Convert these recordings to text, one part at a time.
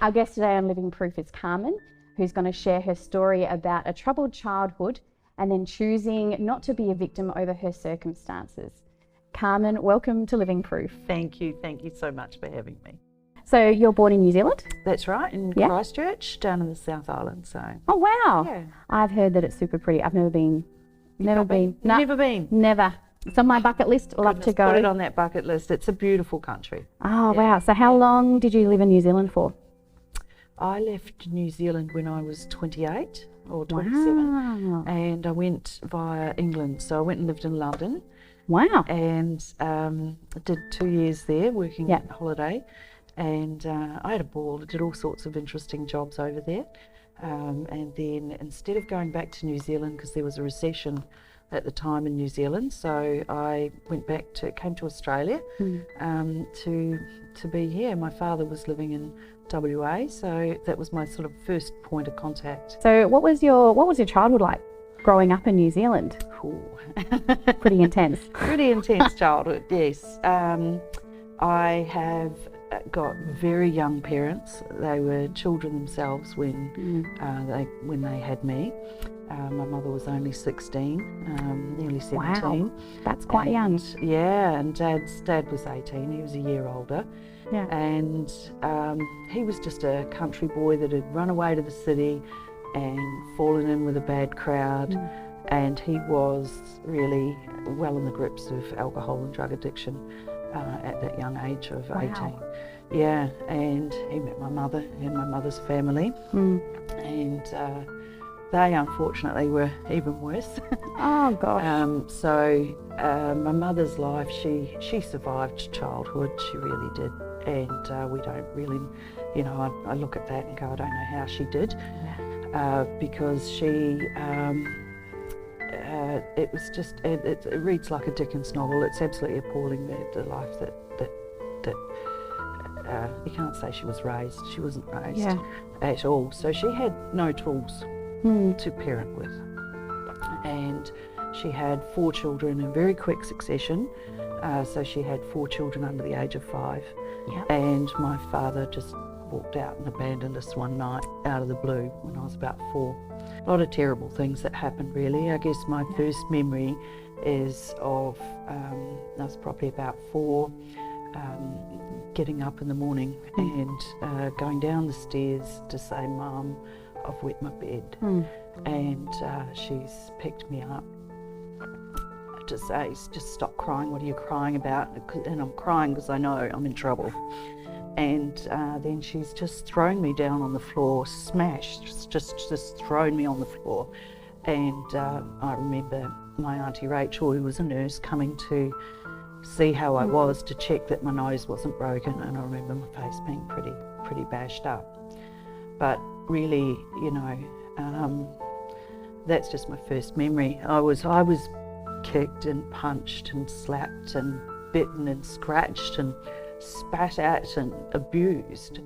Our guest today on Living Proof is Carmen, who's going to share her story about a troubled childhood and then choosing not to be a victim over her circumstances. Carmen, welcome to Living Proof. Thank you so much for having me. So you're born in New Zealand? That's right, in Christchurch, down in the South Island. So. Oh wow! Yeah. I've heard that it's super pretty. I've never been. Never been? Never. It's on my bucket list. Love to go. Put it on that bucket list. It's a beautiful country. Oh wow! So how long did you live in New Zealand for? I left New Zealand when I was 28 or 27, Wow. and I went via England. So I went and lived in London. Wow. And did 2 years there working Yep. holiday, and I had a ball. I did all sorts of interesting jobs over there, and then instead of going back to New Zealand, because there was a recession at the time in New Zealand, so I came to Australia to be here. My father was living in WA, so that was my sort of first point of contact. So what was your childhood like growing up in New Zealand? Ooh. Pretty intense. Pretty intense childhood, yes. I have got very young parents. They were children themselves when they had me. My mother was only 16, nearly 17. Wow, that's quite young. Yeah, and Dad was 18. He was a year older. Yeah. And he was just a country boy that had run away to the city and fallen in with a bad crowd. And he was really well in the grips of alcohol and drug addiction at that young age of 18. Yeah, and he met my mother and my mother's family, and they unfortunately were even worse. Oh gosh. So my mother's life, she survived childhood, she really did, and we don't really, I look at that and go, I don't know how she did, because she. It was just, it reads like a Dickens novel. It's absolutely appalling, the life that you can't say she was raised. She wasn't raised at all. So she had no tools to parent with. And she had 4 children in very quick succession. So she had 4 children under the age of 5. Yep. And my father just walked out and abandoned us one night out of the blue when I was about 4. A lot of terrible things that happened, really. I guess my first memory is of, I was probably about 4, getting up in the morning and going down the stairs to say, Mum, I've wet my bed. And she's picked me up to say, just stop crying, what are you crying about? And I'm crying because I know I'm in trouble. And then she's just thrown me down on the floor, smashed, just thrown me on the floor. And I remember my Auntie Rachel, who was a nurse, coming to see how I was, to check that my nose wasn't broken, and I remember my face being pretty bashed up. But really, that's just my first memory. I was kicked and punched and slapped and bitten and scratched and spat at and abused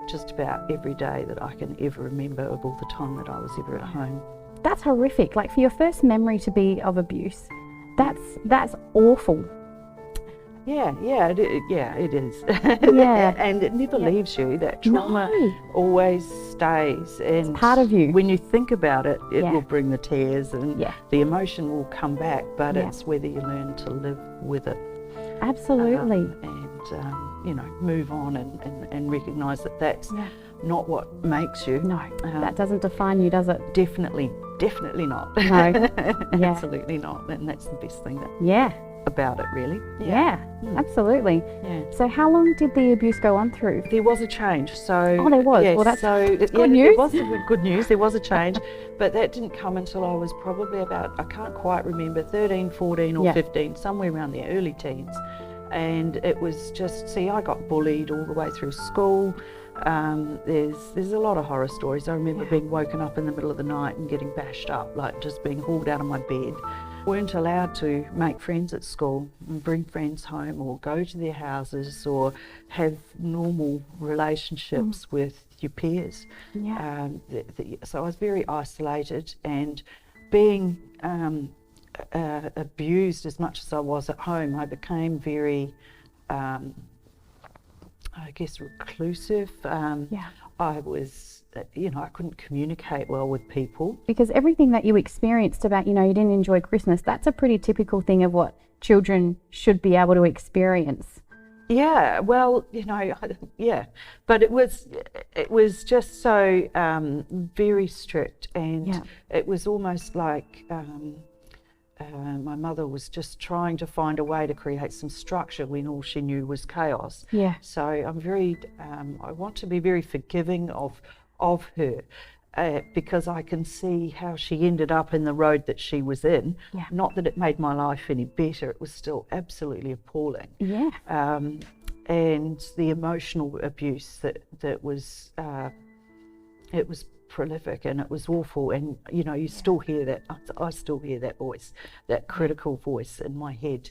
just about every day that I can ever remember of all the time that I was ever at home. That's horrific. Like, for your first memory to be of abuse, that's awful. Yeah, it is. Yeah. And it never leaves you. That trauma always stays. And it's part of you. When you think about it, it will bring the tears and the emotion will come back, but it's whether you learn to live with it. Absolutely. Move on and recognise that that's not what makes you. No, that doesn't define you, does it? Definitely not. No. Absolutely not. And that's the best thing about it, really. Absolutely. So how long did the abuse go on through? There was a change. So there was. Well, that's good news. It was good news. There was a change, but that didn't come until I was probably about, I can't quite remember, 13, 14 or 15, somewhere around the early teens. And it was just, I got bullied all the way through school. There's a lot of horror stories. I remember being woken up in the middle of the night and getting bashed up, like just being hauled out of my bed. Weren't allowed to make friends at school and bring friends home or go to their houses or have normal relationships with your peers. So I was very isolated, and being abused as much as I was at home, I became very reclusive. I was, I couldn't communicate well with people. Because everything that you experienced about, you didn't enjoy Christmas, that's a pretty typical thing of what children should be able to experience. Yeah, well, yeah, but it was just so very strict, and it was almost like my mother was just trying to find a way to create some structure when all she knew was chaos. Yeah. So I'm very, I want to be very forgiving of her. Because I can see how she ended up in the road that she was in. Yeah. Not that it made my life any better, it was still absolutely appalling. Yeah. And the emotional abuse that was, it was prolific and it was awful. And you still hear that, I still hear that voice, that critical voice in my head.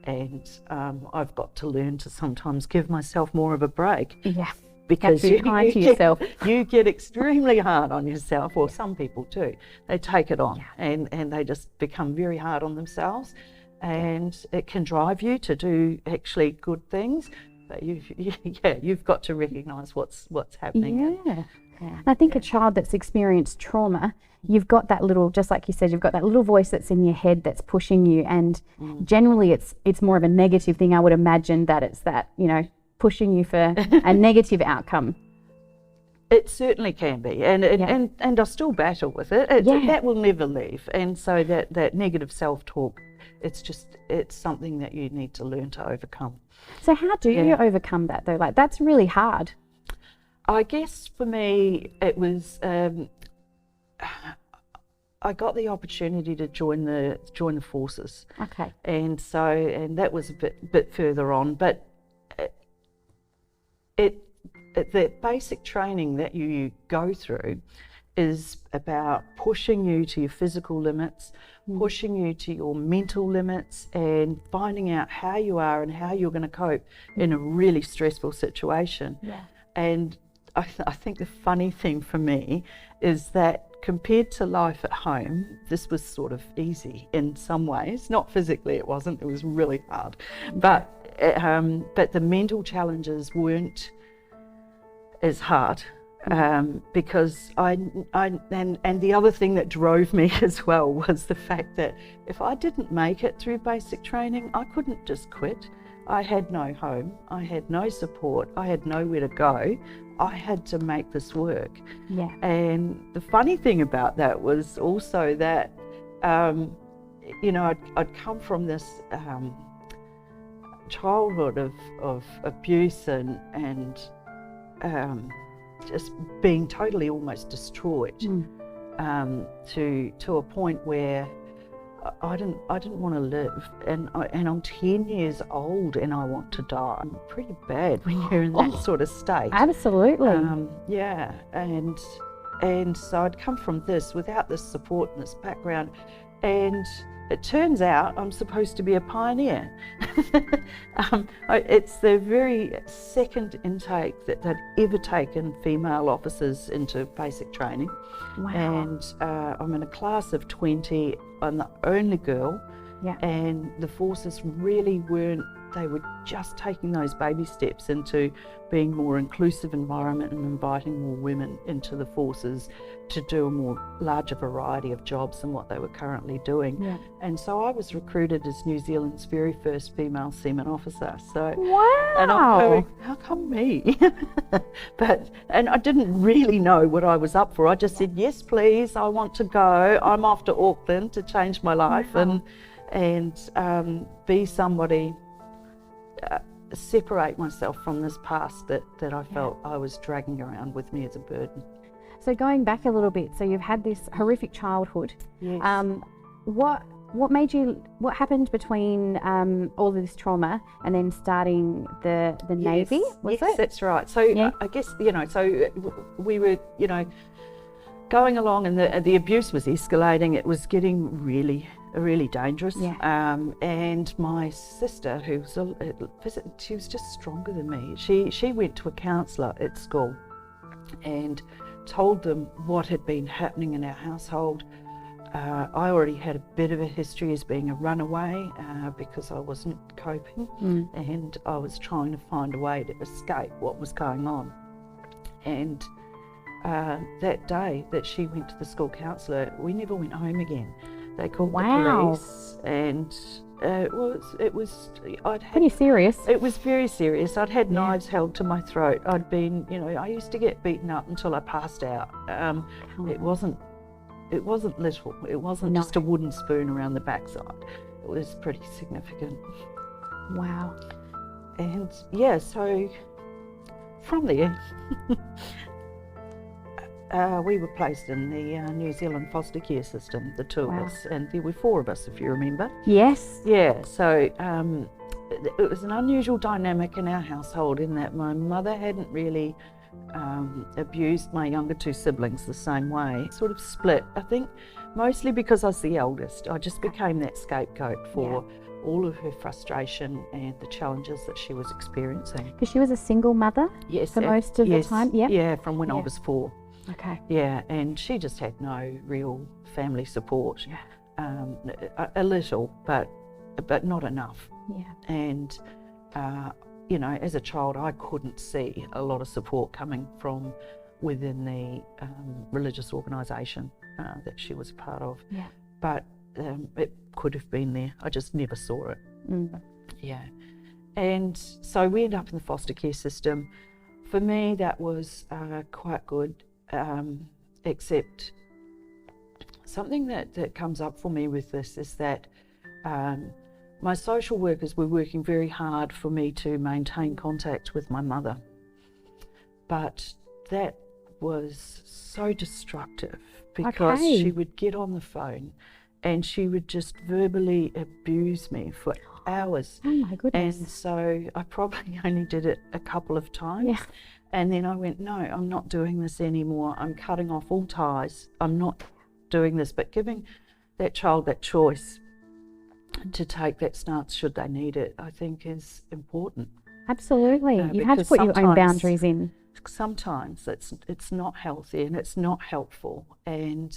And I've got to learn to sometimes give myself more of a break. Yeah. Because you kind to yourself. You get extremely hard on yourself, or some people do. They take it on and they just become very hard on themselves, and it can drive you to do actually good things. But you've got to recognise what's happening. Yeah. And I think a child that's experienced trauma, you've got that little, just like you said, you've got that little voice that's in your head that's pushing you, and generally it's more of a negative thing. I would imagine that it's that, pushing you for a negative outcome. It certainly can be, and I still battle with it. That will never leave, and so that negative self-talk, it's something that you need to learn to overcome. So how do you overcome that though? Like, that's really hard. I guess for me it was I got the opportunity to join the forces. Okay. And that was a bit further on, but the basic training that you go through is about pushing you to your physical limits, pushing you to your mental limits, and finding out how you are and how you're going to cope in a really stressful situation. Yeah. And I think the funny thing for me is that compared to life at home, this was sort of easy in some ways. Not physically, it wasn't. It was really hard, but the mental challenges weren't as hard, because and the other thing that drove me as well was the fact that if I didn't make it through basic training, I couldn't just quit. I had no home, I had no support, I had nowhere to go. I had to make this work. Yeah. And the funny thing about that was also that I'd come from this childhood of abuse and just being totally almost destroyed, to a point where I didn't want to live, and I'm 10 years old and I want to die. Pretty bad when you're in that sort of state. Absolutely. And so I'd come from this without this support and this background, and it turns out I'm supposed to be a pioneer. It's the very second intake that they'd ever taken female officers into basic training. Wow. And I'm in a class of 20. I'm the only girl. Yeah. And the forces really weren't, they were just taking those baby steps into being more inclusive environment and inviting more women into the forces to do a more larger variety of jobs than what they were currently doing. Yeah. And so I was recruited as New Zealand's very first female seaman officer. So, wow. And I'm going, how come me? And I didn't really know what I was up for. I just said, yes, please, I want to go. I'm off to Auckland to change my life. Wow. and be somebody, separate myself from this past that I felt I was dragging around with me as a burden. So going back a little bit, so you've had this horrific childhood. Yes. What happened between all of this trauma and then starting the Navy? Yes, that's right. So I guess, so we were, going along, and the abuse was escalating. It was getting really dangerous. Yeah. And my sister, who was she was just stronger than me. She went to a counsellor at school and told them what had been happening in our household. I already had a bit of a history as being a runaway because I wasn't coping, and I was trying to find a way to escape what was going on. And that day that she went to the school counsellor, we never went home again. They called the police, and it was I'd had Pretty serious. It was very serious. I'd had knives held to my throat. I'd been, I used to get beaten up until I passed out. It wasn't little. It wasn't just a wooden spoon around the backside. It was pretty significant. Wow. And so from there, we were placed in the New Zealand foster care system, the two of us, and there were 4 of us, if you remember. Yes. Yeah, so it was an unusual dynamic in our household in that my mother hadn't really abused my younger 2 siblings the same way. Sort of split, I think, mostly because I was the eldest. I just became that scapegoat for all of her frustration and the challenges that she was experiencing. Because she was a single mother for most of the time? Yeah, from when I was 4. Okay. Yeah, and she just had no real family support. Yeah. A little, but not enough. Yeah. And as a child, I couldn't see a lot of support coming from within the religious organisation that she was a part of. Yeah. But it could have been there. I just never saw it. Mm. Yeah. And so we ended up in the foster care system. For me, that was quite good, except something that comes up for me with this is that my social workers were working very hard for me to maintain contact with my mother. But that was so destructive because she would get on the phone and she would just verbally abuse me for hours. Oh my goodness. And so I probably only did it a couple of times. Yeah. And then I went, no, I'm not doing this anymore. I'm cutting off all ties. I'm not doing this. But giving that child that choice to take that stance should they need it, I think is important. Absolutely. You have to put your own boundaries in. Sometimes it's not healthy and it's not helpful. And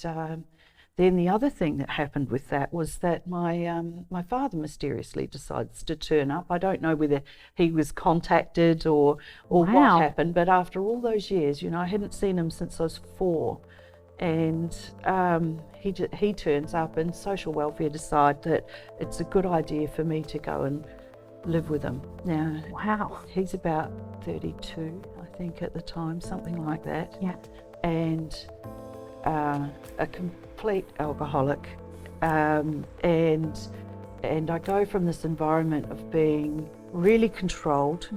then the other thing that happened with that was that my father mysteriously decides to turn up. I don't know whether he was contacted or what happened, but after all those years, I hadn't seen him since I was 4. And he turns up, and social welfare decide that it's a good idea for me to go and live with him. Now, he's about 32, I think, at the time, something like that. Yeah. And a complete alcoholic. And I go from this environment of being really controlled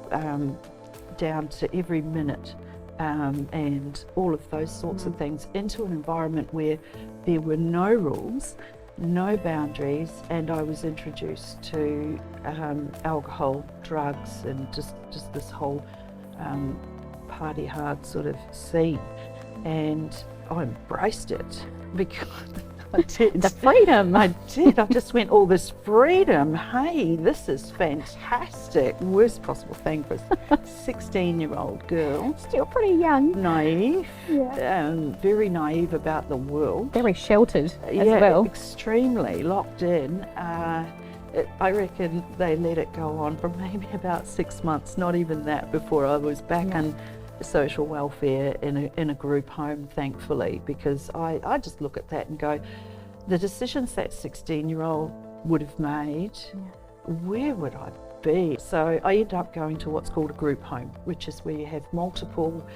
down to every minute. And all of those sorts of things into an environment where there were no rules, no boundaries, and I was introduced to alcohol, drugs, and just this whole party hard sort of scene. And I embraced it because I did. The freedom. I did. I just went, all this freedom. Hey, this is fantastic. Worst possible thing for a 16-year-old girl. Still pretty young. Naive. Yeah. Very naive about the world. Very sheltered as well. Extremely locked in. I reckon they let it go on for maybe about 6 months, not even that, before I was back in social welfare in a group home, thankfully, because I just look at that and go, the decisions that 16-year-old would have made, where would I be? So I ended up going to what's called a group home, which is where you have multiple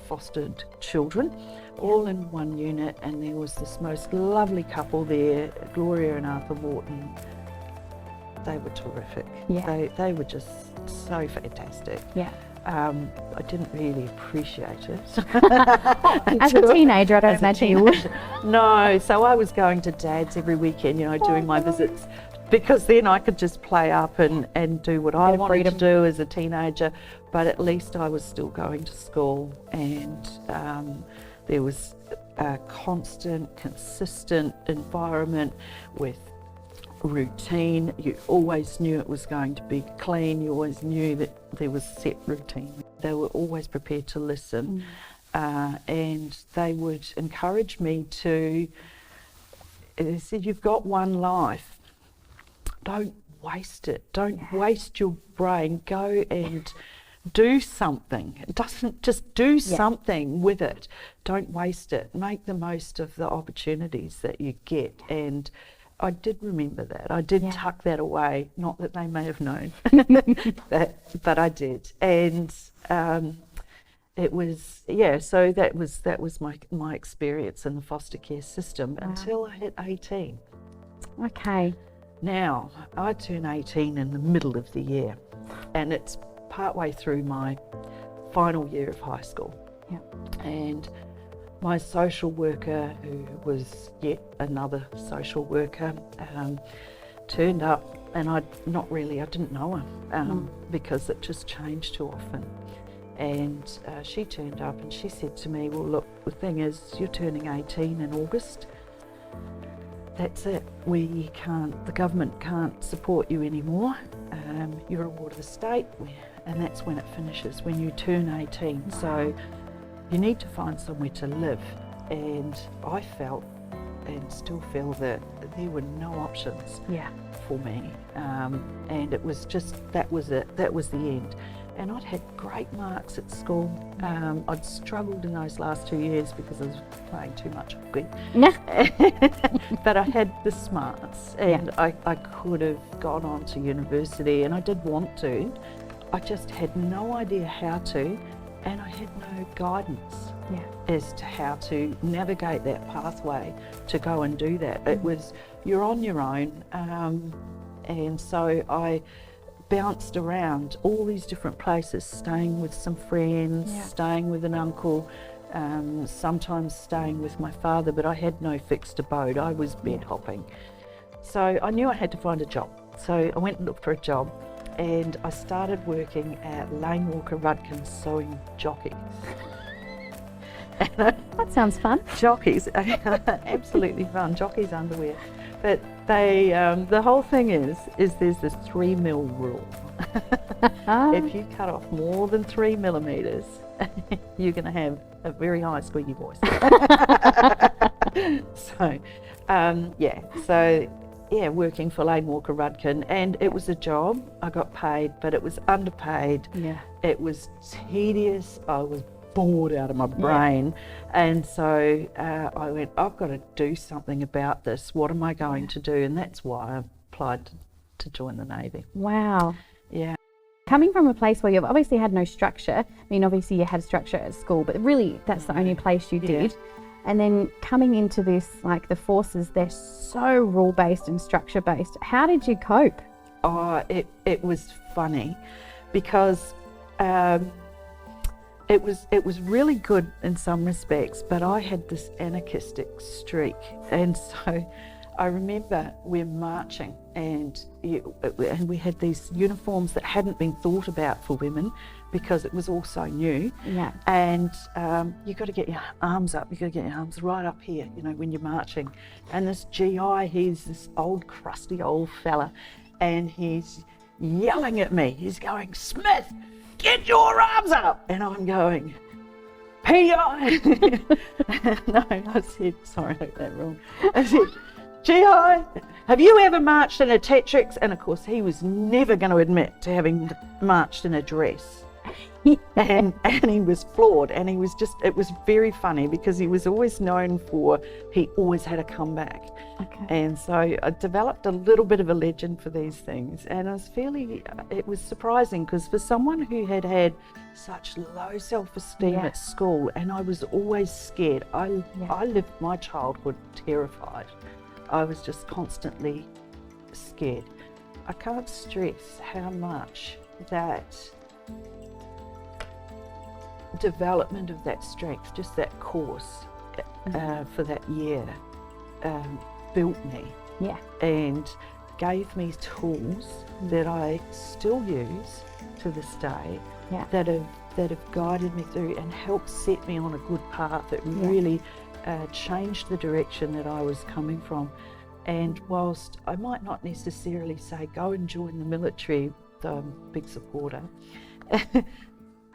fostered children all in one unit, and there was this most lovely couple there, Gloria and Arthur Morton. They were terrific. Yeah. They were just so fantastic. Yeah. I didn't really appreciate it. As a teenager, I don't imagine you would. No, so I was going to Dad's every weekend, doing my visits, because then I could just play up and do what I wanted to do as a teenager, but at least I was still going to school, and there was a constant, consistent environment with routine. You always knew it was going to be clean. You always knew that there was set routine. They were always prepared to listen, and they would encourage me to, they said, you've got one life, don't waste it, don't waste your brain, go and do something. It doesn't just do something with it. Don't waste it. Make the most of the opportunities that you get. And I did remember that. I did tuck that away. Not that they may have known, but I did. And it was, so that was my experience in the foster care system until I hit 18. Okay. Now, I turned 18 in the middle of the year, and it's partway through my final year of high school. Yep. And my social worker, who was yet another social worker, turned up, and I didn't know her because it just changed too often. And she turned up and she said to me, well, look, the thing is, you're turning 18 in August. That's it. The government can't support you anymore. You're a ward of the state, and that's when it finishes, when you turn 18. So you need to find somewhere to live. And I felt and still feel that there were no options for me. And it was just, that was it. That was the end. And I'd had great marks at school. I'd struggled in those last 2 years because I was playing too much hockey. But I had the smarts, and I could have gone on to university, and I did want to. I just had no idea how to, and I had no guidance as to how to navigate that pathway to go and do that. It was, you're on your own, and so I bounced around all these different places, staying with some friends, staying with an uncle, sometimes staying with my father, but I had no fixed abode. I was bed hopping. So I knew I had to find a job. So I went and looked for a job, and I started working at Lane Walker Rudkin's sewing jockeys. That sounds fun. Jockeys, absolutely fun, jockeys underwear. But they, the whole thing is there's this 3 mil rule. If you cut off more than 3 millimeters, you're going to have a very high squeaky voice. Working for Lane Walker Rudkin, and it was a job. I got paid, but it was underpaid. It was tedious. I was bored out of my brain, and so I went, I've got to do something about this. What am I going to do? And that's why I applied to join the Navy. Wow. Yeah. Coming from a place where you've obviously had no structure, I mean, obviously you had structure at school, but really that's the only place you did. And then coming into this, like the forces, they're so rule-based and structure-based. How did you cope? Oh, it was funny because it was really good in some respects, but I had this anarchistic streak, and so I remember we're marching, and we had these uniforms that hadn't been thought about for women because it was all so new. And you got to get your arms up. You got to get your arms right up here, you know, when you're marching. And this GI, he's this old, crusty old fella, and he's yelling at me. He's going, "Smith, get your arms up!" And I'm going, "PI!" No, I said, sorry, I got that wrong. I said, "GI, have you ever marched in a Tetrix?" And of course, he was never going to admit to having marched in a dress. and he was floored, and he was just, it was very funny because he was always known for, he always had a comeback. And so I developed a little bit of a legend for these things, and it was surprising because for someone who had had such low self-esteem at school, and I was always scared, I lived my childhood terrified. I was just constantly scared. I can't stress how much that development of that strength, just that course for that year, built me and gave me tools that I still use to this day, that have guided me through and helped set me on a good path. It really changed the direction that I was coming from. And whilst I might not necessarily say go and join the military, though I'm a big supporter,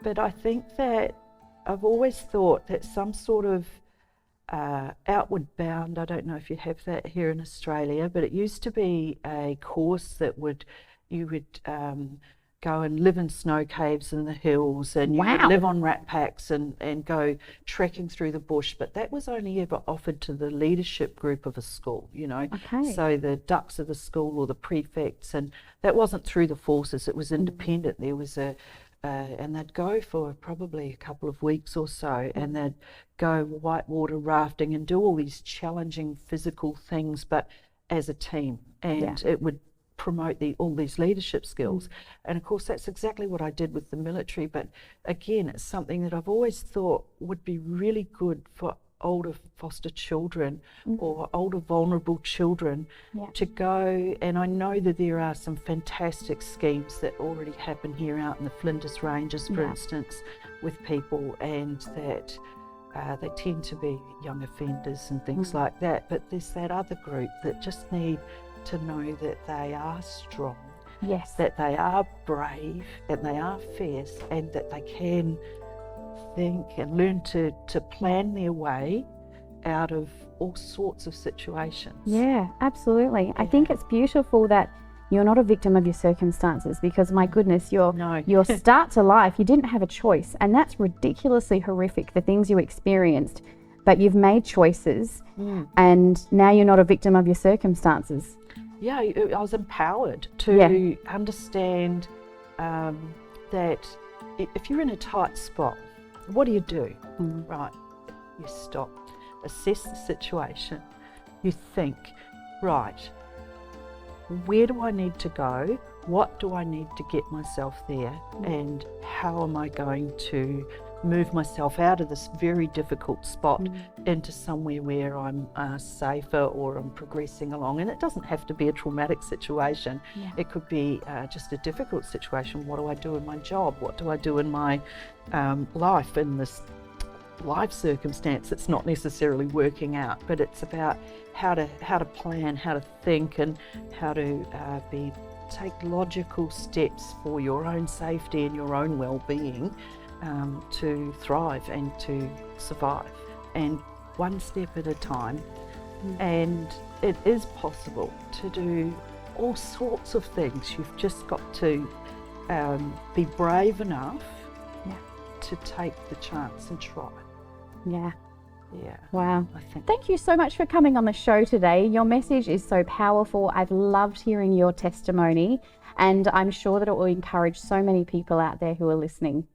but I think that I've always thought that some sort of outward bound, I don't know if you have that here in Australia, but it used to be a course that you would go and live in snow caves in the hills, and you could Wow. live on rat packs and go trekking through the bush. But that was only ever offered to the leadership group of a school, you know. Okay. So the ducks of the school or the prefects, and that wasn't through the forces, it was independent. There was and they'd go for probably a couple of weeks or so, and they'd go whitewater rafting and do all these challenging physical things, but as a team, and it would promote all these leadership skills. And of course that's exactly what I did with the military, but again, it's something that I've always thought would be really good for older foster children or older vulnerable children to go. And I know that there are some fantastic schemes that already happen here out in the Flinders Ranges, for instance, with people, and that they tend to be young offenders and things like that, but there's that other group that just need to know that they are strong, that they are brave, and they are fierce, and that they can think and learn to plan their way out of all sorts of situations. Yeah, absolutely. I think it's beautiful that you're not a victim of your circumstances, because my goodness, your start to life, you didn't have a choice, and that's ridiculously horrific, the things you experienced, but you've made choices and now you're not a victim of your circumstances. Yeah, I was empowered to understand that if you're in a tight spot, what do you do? Right, you stop, assess the situation, you think, right, where do I need to go? What do I need to get myself there? And how am I going to move myself out of this very difficult spot into somewhere where I'm safer, or I'm progressing along? And it doesn't have to be a traumatic situation. It could be just a difficult situation. What do I do in my job? What do I do in my life, in this life circumstance that's not necessarily working out? But it's about how to plan, how to think, and how to take logical steps for your own safety and your own well-being, to thrive and to survive, and one step at a time. And it is possible to do all sorts of things. You've just got to be brave enough to take the chance and try. Wow. I think. Thank you so much for coming on the show today. Your message is so powerful. I've loved hearing your testimony, and I'm sure that it will encourage so many people out there who are listening.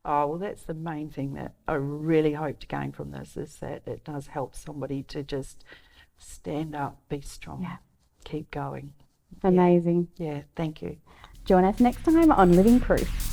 Oh, well, that's the main thing that I really hope to gain from this, is that it does help somebody to just stand up, be strong, keep going. Amazing. Yeah, thank you. Join us next time on Living Proof.